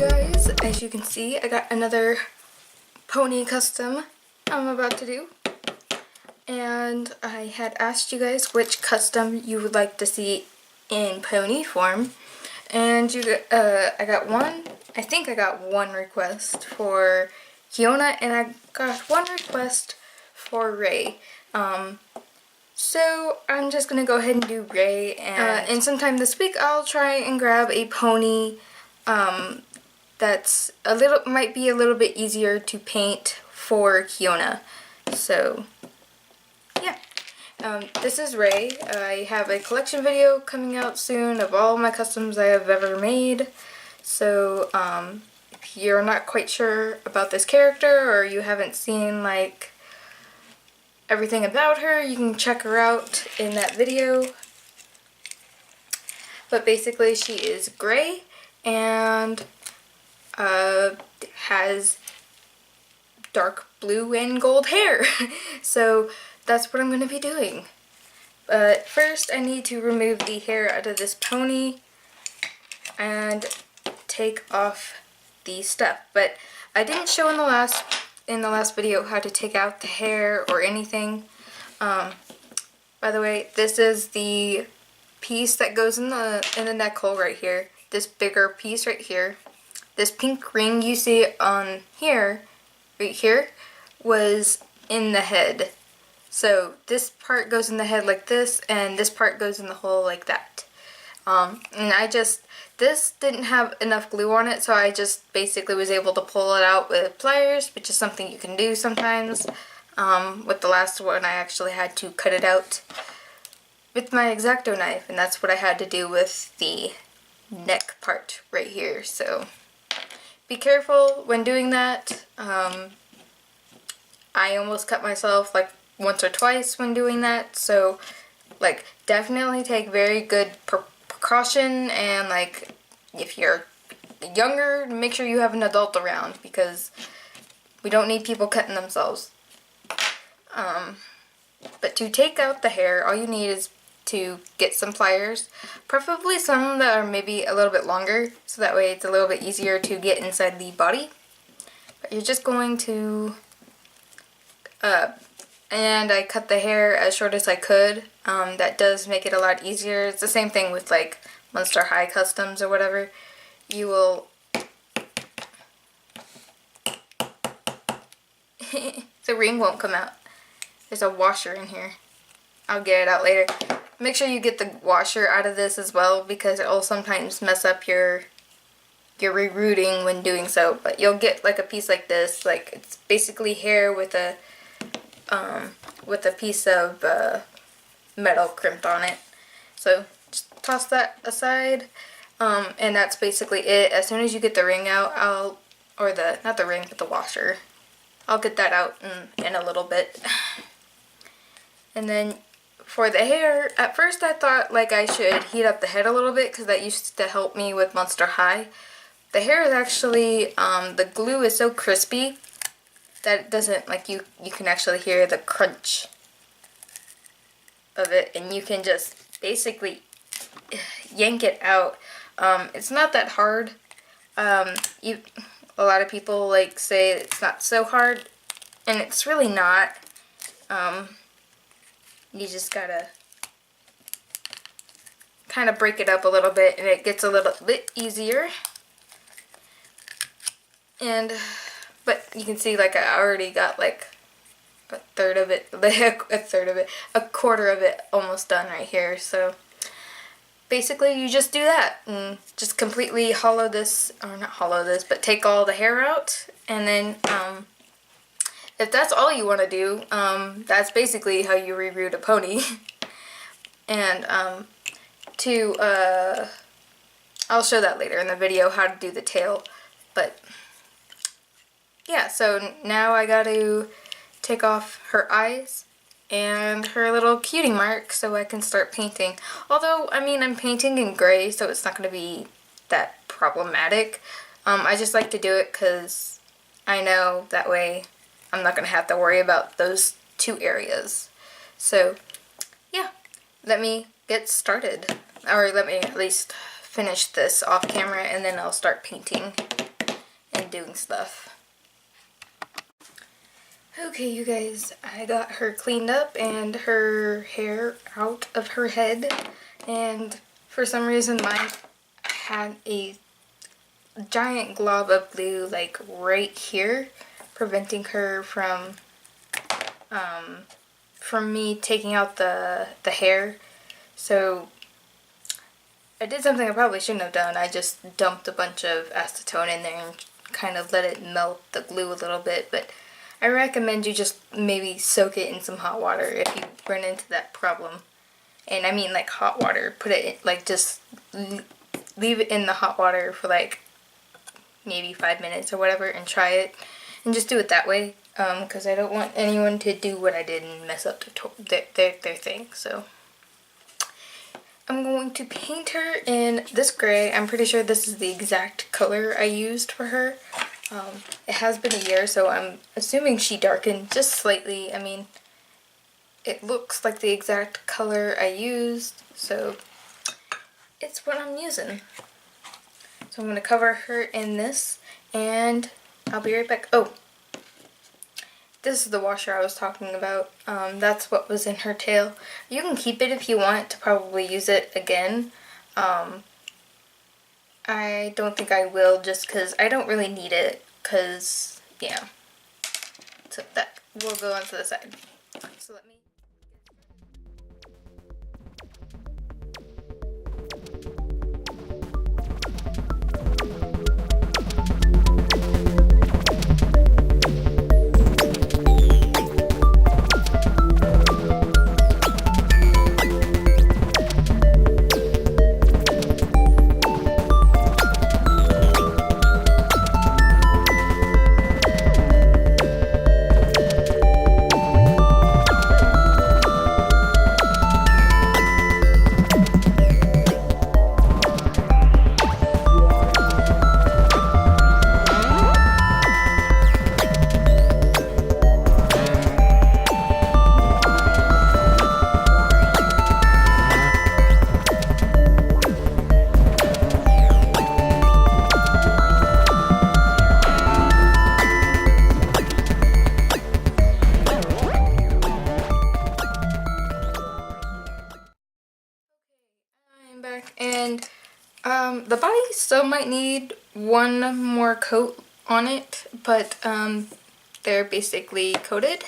guys, as you can see, I got another pony custom I'm about to do, and I had asked you guys which custom you would like to see in pony form, and I got one. I think I got one request for Kiona, and I got one request for Ray. So I'm just gonna go ahead and do Ray, and sometime this week I'll try and grab a pony that's might be a little bit easier to paint for Kiona. So yeah, this is Ray. I have a collection video coming out soon of all my customs I have ever made. So if you're not quite sure about this character, or you haven't seen like everything about her, you can check her out in that video. But basically she is gray and has dark blue and gold hair. So that's what I'm going to be doing. But first I need to remove the hair out of this pony and take off the stuff. But I didn't show in the last video how to take out the hair or anything. By the way, this is the piece that goes in the neck hole right here. This bigger piece right here. This pink ring you see on here, right here, was in the head. So this part goes in the head like this, and this part goes in the hole like that. And this didn't have enough glue on it, so I just basically was able to pull it out with pliers, which is something you can do sometimes. With the last one, I actually had to cut it out with my X-Acto knife, and that's what I had to do with the neck part right here. So be careful when doing that. I almost cut myself like once or twice when doing that, so like definitely take very good precaution, and like if you're younger, make sure you have an adult around, because we don't need people cutting themselves. But to take out the hair, all you need is to get some pliers, preferably some that are maybe a little bit longer, so that way it's a little bit easier to get inside the body. But you're just going to and I cut the hair as short as I could. That does make it a lot easier. It's the same thing with like Monster High customs or whatever. You will the ring won't come out. There's a washer in here. I'll get it out later. Make sure you get the washer out of this as well, because it will sometimes mess up your rerouting when doing so. But you'll get like a piece like this, like it's basically hair with a piece of metal crimped on it. So just toss that aside, and that's basically it. As soon as you get the ring out, not the ring, but the washer, I'll get that out in a little bit. And then for the hair, at first I thought like I should heat up the head a little bit, because that used to help me with Monster High. The hair is actually, the glue is so crispy that it doesn't, like you can actually hear the crunch of it, and you can just basically yank it out. It's not that hard. A lot of people like say it's not so hard, and it's really not. You just gotta kind of break it up a little bit, and it gets a little bit easier. But you can see like I already got like a quarter of it almost done right here. So basically you just do that and just completely hollow this, or not hollow this, but take all the hair out. And then if that's all you want to do, that's basically how you reroute a pony. And I'll show that later in the video, how to do the tail. But yeah, so now I got to take off her eyes and her little cutie mark so I can start painting. Although, I mean, I'm painting in gray, so it's not going to be that problematic. I just like to do it because I know that way I'm not going to have to worry about those two areas. So yeah, let me get started. Or let me at least finish this off camera, and then I'll start painting. I'm doing stuff. Okay, you guys, I got her cleaned up and her hair out of her head, and for some reason mine had a giant glob of glue like right here, preventing her from me taking out the hair. So I did something I probably shouldn't have done. I just dumped a bunch of acetone in there and kind of let it melt the glue a little bit, but I recommend you just maybe soak it in some hot water if you run into that problem. And I mean like hot water. Put it in, like, just leave it in the hot water for like maybe 5 minutes or whatever and try it. And just do it that way, because I don't want anyone to do what I did and mess up their thing. So I'm going to paint her in this gray. I'm pretty sure this is the exact color I used for her. It has been a year, so I'm assuming she darkened just slightly. I mean, it looks like the exact color I used, so it's what I'm using. So I'm going to cover her in this, and I'll be right back. Oh, this is the washer I was talking about. That's what was in her tail. You can keep it if you want to probably use it again. I don't think I will, just because I don't really need it, because, yeah. So that will go onto the side. So let me... back, and the body still might need one more coat on it, but they're basically coated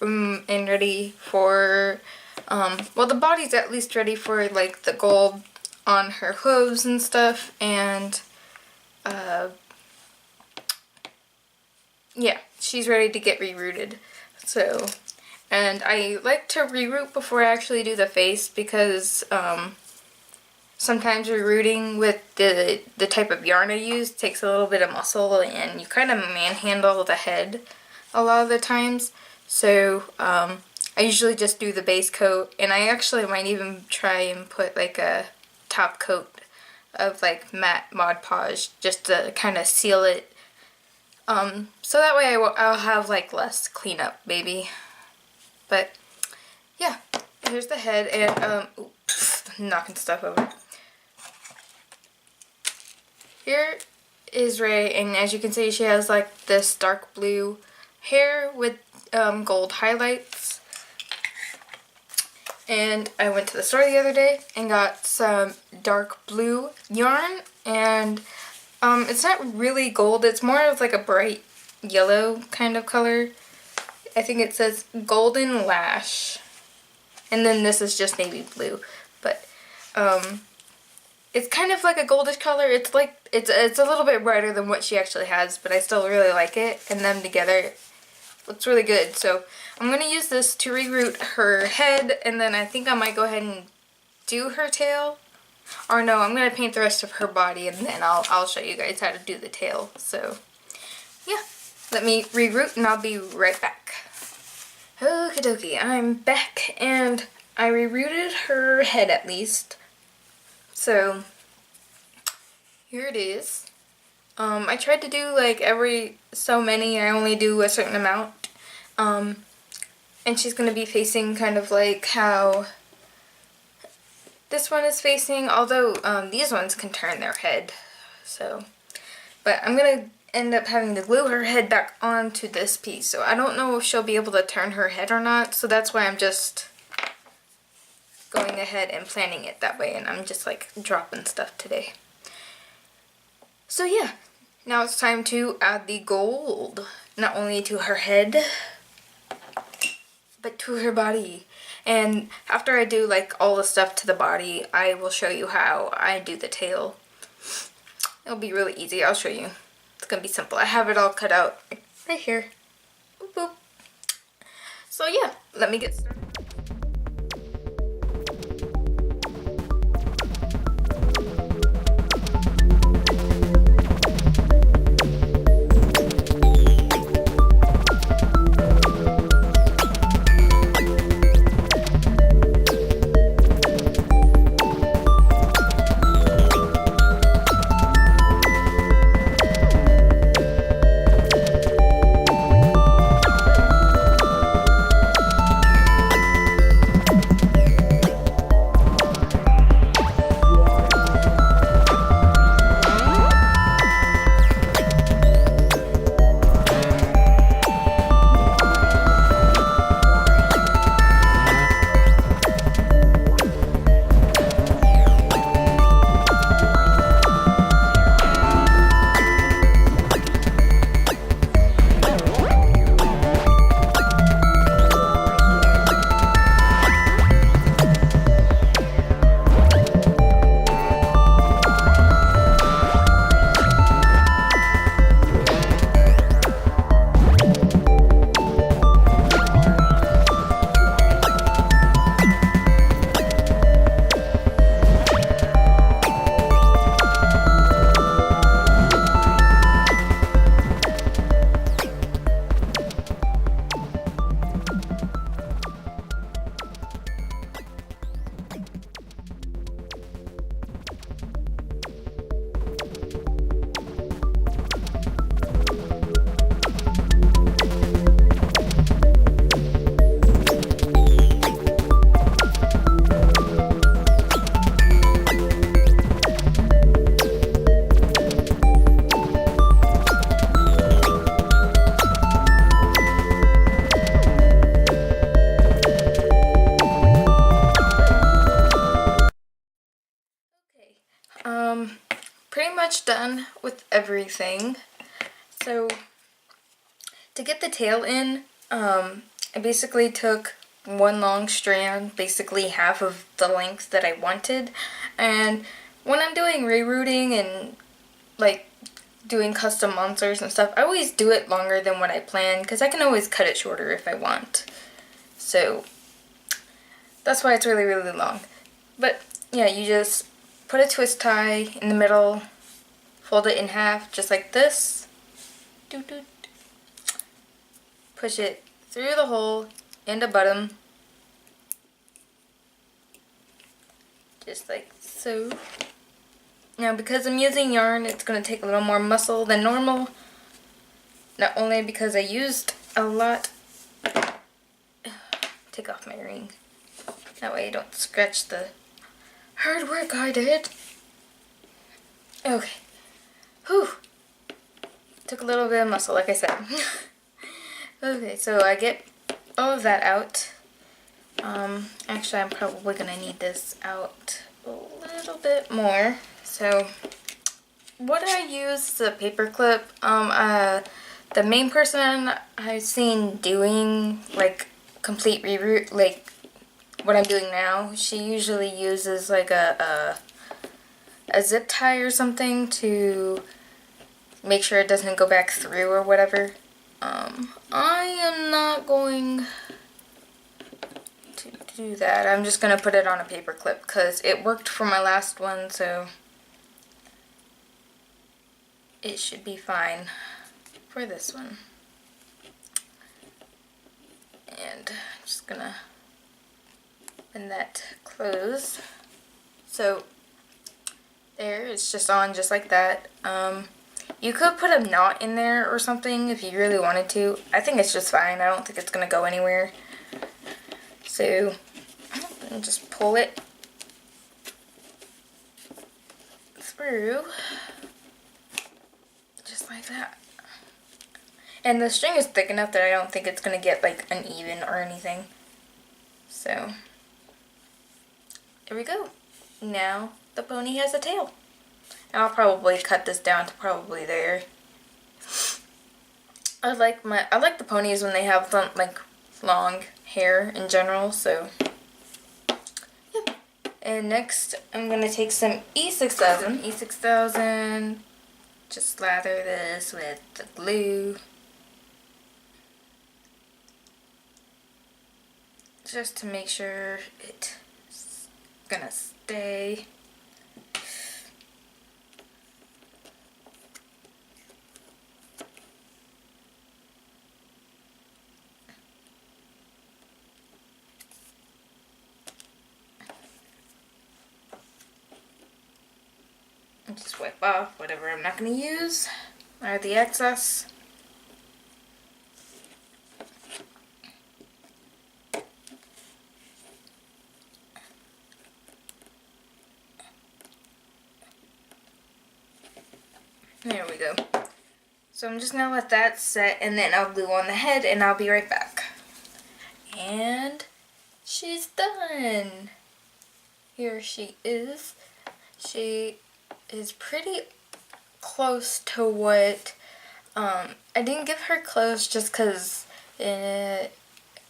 and ready for well, the body's at least ready for like the gold on her hooves and stuff, and yeah, she's ready to get rerouted. So, and I like to reroute before I actually do the face, because sometimes rerouting with the type of yarn I use takes a little bit of muscle, and you kind of manhandle the head a lot of the times. So I usually just do the base coat, and I actually might even try and put like a top coat of like matte Mod Podge just to kind of seal it. So that way I'll have like less cleanup, maybe. But yeah, here's the head, and oops, knocking stuff over. Here is Ray, and as you can see, she has like this dark blue hair with gold highlights. And I went to the store the other day and got some dark blue yarn, and it's not really gold, it's more of like a bright yellow kind of color. I think it says Golden Lash, and then this is just navy blue, but it's kind of like a goldish color. It's like it's a little bit brighter than what she actually has, but I still really like it, and them together looks really good. So I'm going to use this to reroute her head, and then I think I might go ahead and do her tail. Or no, I'm going to paint the rest of her body, and then I'll show you guys how to do the tail. So yeah, let me reroute and I'll be right back. Okie dokie, I'm back, and I rerouted her head at least. So here it is. I tried to do like every so many, I only do a certain amount. And she's going to be facing kind of like how this one is facing, although these ones can turn their head. So, but I'm going to end up having to glue her head back onto this piece. So I don't know if she'll be able to turn her head or not. So that's why I'm just going ahead and planning it that way. And I'm just like dropping stuff today. So yeah, now it's time to add the gold. Not only to her head, but to her body. And after I do like all the stuff to the body, I will show you how I do the tail. It'll be really easy. I'll show you. It's gonna be simple. I have it all cut out right here. Boop, boop. So yeah, let me get started. Pretty much done with everything. So to get the tail in, I basically took one long strand, basically half of the length that I wanted, and when I'm doing rerouting and like doing custom monsters and stuff, I always do it longer than what I plan because I can always cut it shorter if I want. So that's why it's really, really long. But yeah, you just put a twist tie in the middle, fold it in half just like this, push it through the hole in the bottom, just like so. Now because I'm using yarn, it's going to take a little more muscle than normal, not only because I used a lot. Take off my ring, that way I don't scratch the hard work I did. Okay. Whew. Took a little bit of muscle, like I said. Okay, so I get all of that out. Actually, I'm probably gonna need this out a little bit more. So, what I use is a paper clip. The main person I've seen doing like complete reroute, like what I'm doing now, she usually uses like a zip tie or something to make sure it doesn't go back through or whatever. I am not going to do that. I'm just going to put it on a paper clip because it worked for my last one, so it should be fine for this one. And I'm just going to bend that close. So there, it's just on just like that. You could put a knot in there or something if you really wanted to. I think it's just fine. I don't think it's going to go anywhere. So, just pull it through. Just like that. And the string is thick enough that I don't think it's going to get like uneven or anything. So, there we go. Now the pony has a tail. And I'll probably cut this down to probably there. I like the ponies when they have like long hair in general, so yep. And next I'm gonna take some E6000, just lather this with the glue. Just to make sure it's gonna stay. And just wipe off whatever I'm not gonna use, or the excess. There we go. So I'm just gonna let that set and then I'll glue on the head and I'll be right back. And she's done. Here she is. She is pretty close to what, I didn't give her clothes just because it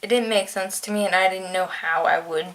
didn't make sense to me and I didn't know how I would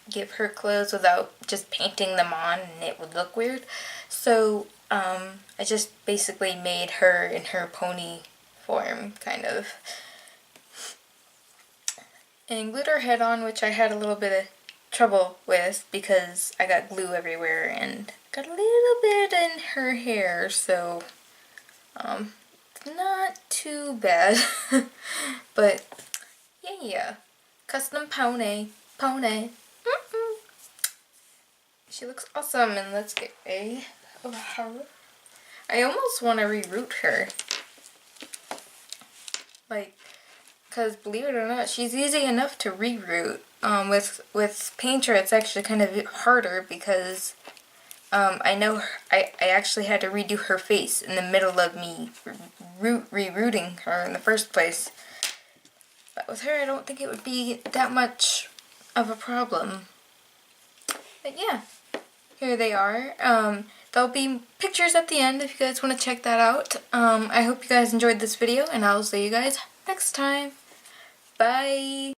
give her clothes without just painting them on and it would look weird. So I just basically made her in her pony form, kind of. And glued her head on, which I had a little bit of trouble with because I got glue everywhere and got a little bit in her hair, so not too bad. But yeah, Custom Pony. She looks awesome, and let's get a of her. I almost want to reroot her, like, because believe it or not, she's easy enough to reroot. With Painter, it's actually kind of harder because I know I actually had to redo her face in the middle of me rerouting her in the first place. But with her, I don't think it would be that much of a problem. But yeah, here they are. There'll be pictures at the end if you guys want to check that out. I hope you guys enjoyed this video, and I'll see you guys next time. Bye!